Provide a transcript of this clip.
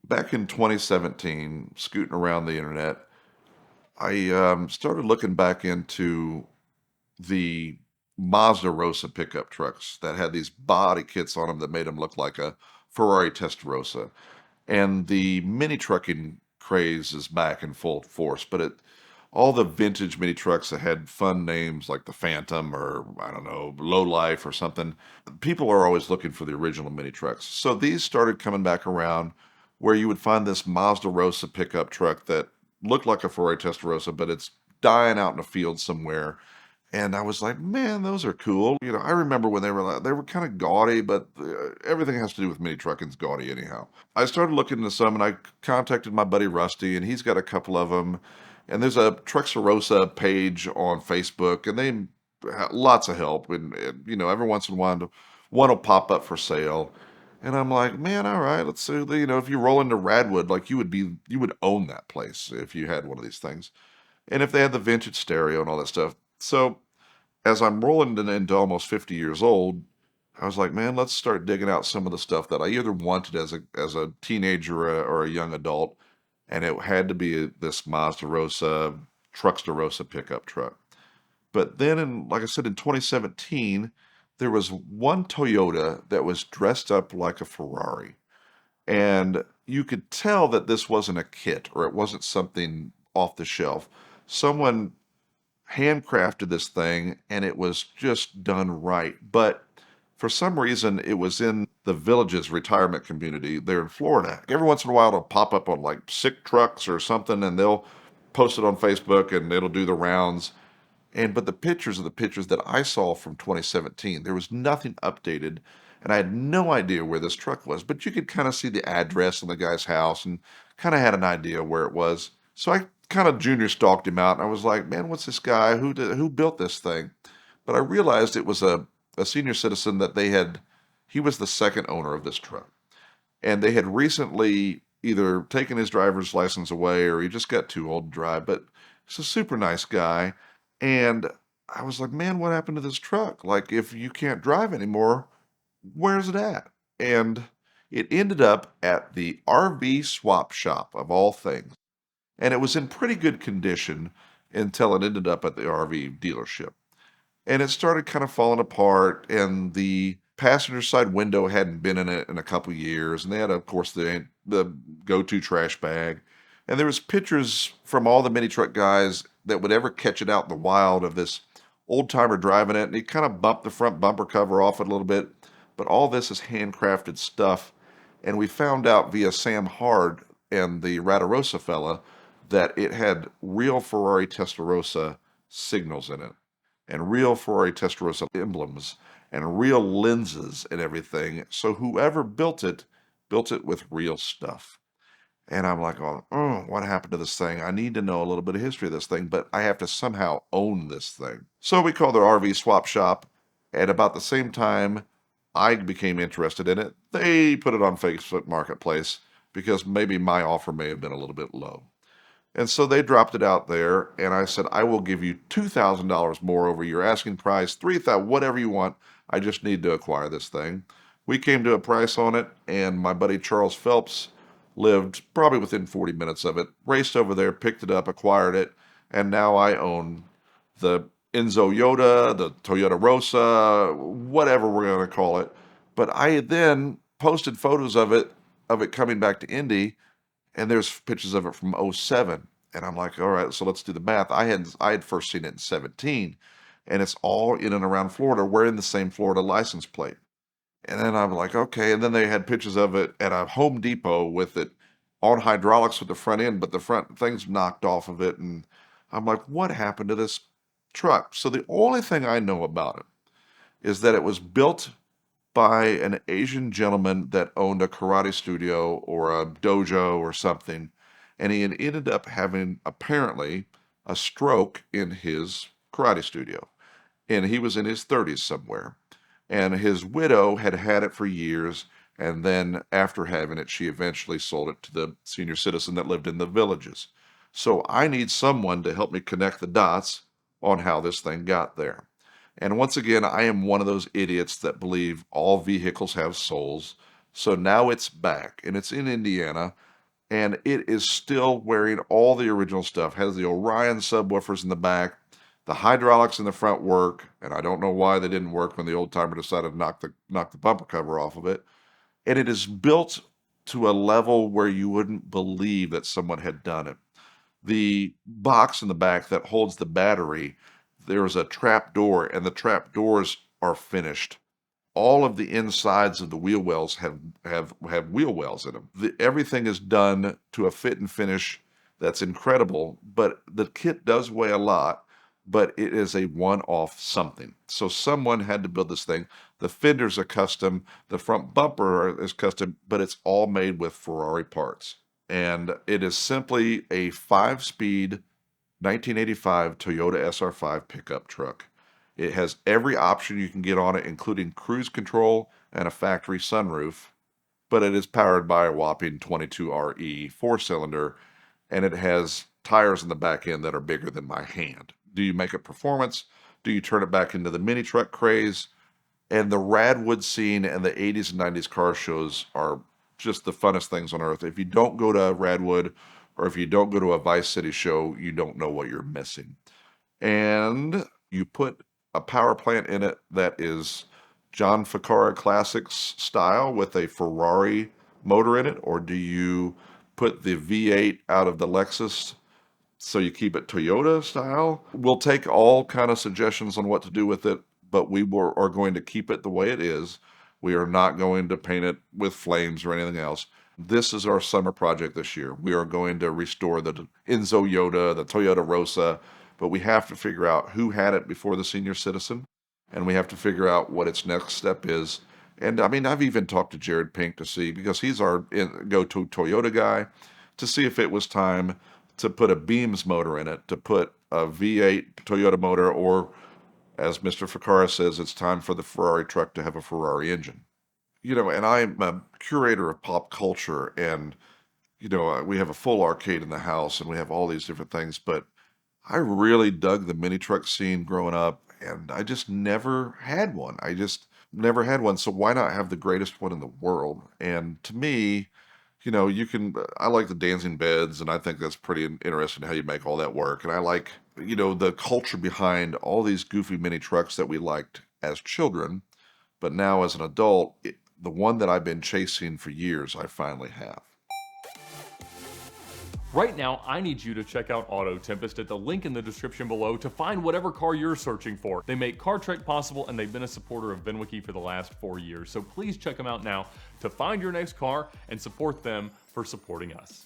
Back in 2017, scooting around the internet, I started looking back into the Mazda Rosa pickup trucks that had these body kits on them that made them look like a Ferrari Testarossa. And the mini trucking craze is back in full force, but all the vintage mini trucks that had fun names like the Phantom or I don't know, Low Life or something, people are always looking for the original mini trucks. So these started coming back around where you would find this Mazda Rosa pickup truck that looked like a Ferrari Testarossa, but it's dying out in a field somewhere. And I was like, man, those are cool. I remember when they were kind of gaudy, but everything has to do with mini trucking's gaudy anyhow. I started looking into some, and I contacted my buddy Rusty, and he's got a couple of them. And there's a Truxerosa page on Facebook, and they lots of help. And every once in a while, one will pop up for sale. And I'm like, man, all right, let's see. If you roll into Radwood, like you would own that place if you had one of these things. And if they had the vintage stereo and all that stuff. So as I'm rolling into almost 50 years old, I was like, man, let's start digging out some of the stuff that I either wanted as a teenager or a young adult, and it had to be this Mazda Rosa, Truckster Rosa pickup truck. But then, like I said, in 2017, there was one Toyota that was dressed up like a Ferrari, and you could tell that this wasn't a kit or it wasn't something off the shelf. Someone handcrafted this thing and it was just done right. But for some reason, it was in the Villages retirement community there in Florida. Every once in a while, it'll pop up on like sick trucks or something, and they'll post it on Facebook and it'll do the rounds. But the pictures are the pictures that I saw from 2017. There was nothing updated, and I had no idea where this truck was. But you could kind of see the address on the guy's house and kind of had an idea where it was. So I kind of junior stalked him out, and I was like, "Man, what's this guy? Who built this thing?" But I realized it was a senior citizen that they had. He was the second owner of this truck, and they had recently either taken his driver's license away or he just got too old to drive. But he's a super nice guy, and I was like, man, what happened to this truck? Like, if you can't drive anymore, where's it at? And it ended up at the RV swap shop of all things, and it was in pretty good condition until it ended up at the RV dealership. And it started kind of falling apart, and the passenger side window hadn't been in it in a couple years, and they had, of course, the go-to trash bag. And there was pictures from all the mini truck guys that would ever catch it out in the wild of this old timer driving it, and he kind of bumped the front bumper cover off it a little bit. But all this is handcrafted stuff, and we found out via Sam Hard and the Radarosa fella that it had real Ferrari Testarossa signals in it and real Ferrari Testarossa emblems and real lenses and everything. So whoever built it with real stuff. And I'm like, oh, what happened to this thing? I need to know a little bit of history of this thing, but I have to somehow own this thing. So we called their RV swap shop. At about the same time I became interested in it, they put it on Facebook Marketplace because maybe my offer may have been a little bit low. And so they dropped it out there, and I said, I will give you $2,000 more over your asking price, 3,000, whatever you want. I just need to acquire this thing. We came to a price on it, and my buddy Charles Phelps lived probably within 40 minutes of it, raced over there, picked it up, acquired it, and now I own the Enzo Yoda, the Toyota Rosa, whatever we're going to call it. But I then posted photos of it coming back to Indy, and there's pictures of it from '07. And I'm like, all right, so let's do the math. I had first seen it in 17, and it's all in and around Florida. We're in the same Florida license plate. And then I'm like, okay. And then they had pictures of it at a Home Depot with it on hydraulics with the front end, but the front thing's knocked off of it. And I'm like, what happened to this truck? So the only thing I know about it is that it was built by an Asian gentleman that owned a karate studio or a dojo or something. And he had ended up having apparently a stroke in his karate studio. And he was in his 30s somewhere. And his widow had had it for years. And then after having it, she eventually sold it to the senior citizen that lived in the Villages. So I need someone to help me connect the dots on how this thing got there. And once again, I am one of those idiots that believe all vehicles have souls. So now it's back, and it's in Indiana. and it is still wearing all the original stuff. Has the Orion subwoofers in the back, the hydraulics in the front work, and I don't know why they didn't work when the old timer decided to knock the bumper cover off of it. And it is built to a level where you wouldn't believe that someone had done it. The box in the back that holds the battery, there's a trap door, and the trap doors are finished. All of the insides of the wheel wells have wheel wells in them. Everything is done to a fit and finish that's incredible, but the kit does weigh a lot, but it is a one-off something. So someone had to build this thing. The fenders are custom, the front bumper is custom, but it's all made with Ferrari parts. And it is simply a 5-speed 1985 Toyota SR5 pickup truck. It has every option you can get on it, including cruise control and a factory sunroof, but it is powered by a whopping 22RE 4-cylinder, and it has tires in the back end that are bigger than my hand. Do you make it performance? Do you turn it back into the mini truck craze? And the Radwood scene and the 80s and 90s car shows are just the funnest things on earth. If you don't go to Radwood or if you don't go to a Vice City show, you don't know what you're missing. And you put a power plant in it that is John Ficarra Classics style with a Ferrari motor in it, or do you put the V8 out of the Lexus so you keep it Toyota style? We'll take all kind of suggestions on what to do with it, but are going to keep it the way it is. We are not going to paint it with flames or anything else. This is our summer project this year. We are going to restore the Enzo Yoda, the Toyota Rosa, but we have to figure out who had it before the senior citizen, and we have to figure out what its next step is. And I mean, I've even talked to Jared Pink to see, because he's our go-to Toyota guy, to see if it was time to put a Beams motor in it, to put a V8 Toyota motor, or as Mr. Ficarra says, it's time for the Ferrari truck to have a Ferrari engine. And I'm a curator of pop culture, and, we have a full arcade in the house, and we have all these different things, but I really dug the mini truck scene growing up, and I just never had one. I just never had one, so why not have the greatest one in the world? And to me, I like the dancing beds, and I think that's pretty interesting how you make all that work. And I like, the culture behind all these goofy mini trucks that we liked as children, but now as an adult, the one that I've been chasing for years, I finally have. Right now, I need you to check out Auto Tempest at the link in the description below to find whatever car you're searching for. They make Car Trek possible, and they've been a supporter of VINwiki for the last 4 years. So please check them out now to find your next car and support them for supporting us.